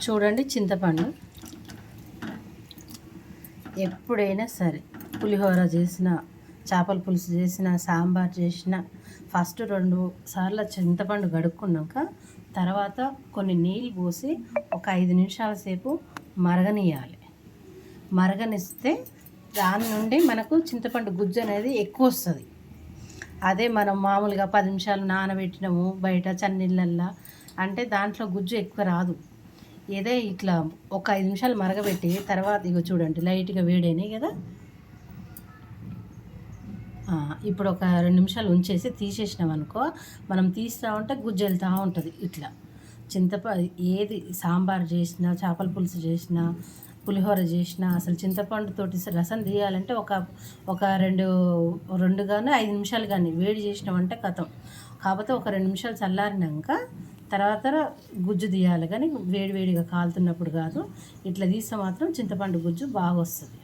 చూడండి, చింతపండు ఎప్పుడైనా సరే పులిహోర చేసిన, చేపల పులుసు చేసిన, సాంబార్ చేసిన ఫస్ట్ 2 సార్లు చింతపండు కడుక్కున్నాక తర్వాత కొన్ని నీళ్ళు పోసి ఒక 5 నిమిషాల సేపు మరగనియాలి. మరగనిస్తే దాని నుండి మనకు చింతపండు గుజ్జు అనేది ఎక్కువ వస్తుంది. అదే మనం మామూలుగా 10 నిమిషాలు నానబెట్టినాము బయట చన్నీళ్ళల్లో అంటే దాంట్లో గుజ్జు ఎక్కువ రాదు. ఏదే ఇట్లా ఒక 5 నిమిషాలు మరగబెట్టి తర్వాత ఇగో చూడండి లైట్గా వేడైనాయి కదా. ఇప్పుడు ఒక 2 నిమిషాలు ఉంచేసి తీసేసినాం అనుకో, మనం తీస్తూ ఉంటే గుజ్జు వెళ్తూ ఉంటుంది. ఇట్లా ఏది సాంబార్ చేసినా, చేపల పులుసు చేసినా, పులిహోర చేసినా అసలు చింతపండుతోటి రసం తీయాలంటే ఒక 2 కానీ 5 నిమిషాలు కానీ వేడి చేసినామంటే కథం. కాకపోతే ఒక 2 నిమిషాలు చల్లారినాక తర్వాత గుజ్జు తీయాలి, కానీ వేడివేడిగా కాలుతున్నప్పుడు కాదు. ఇట్లా తీస్తే మాత్రం చింతపండు గుజ్జు బాగా వస్తుంది.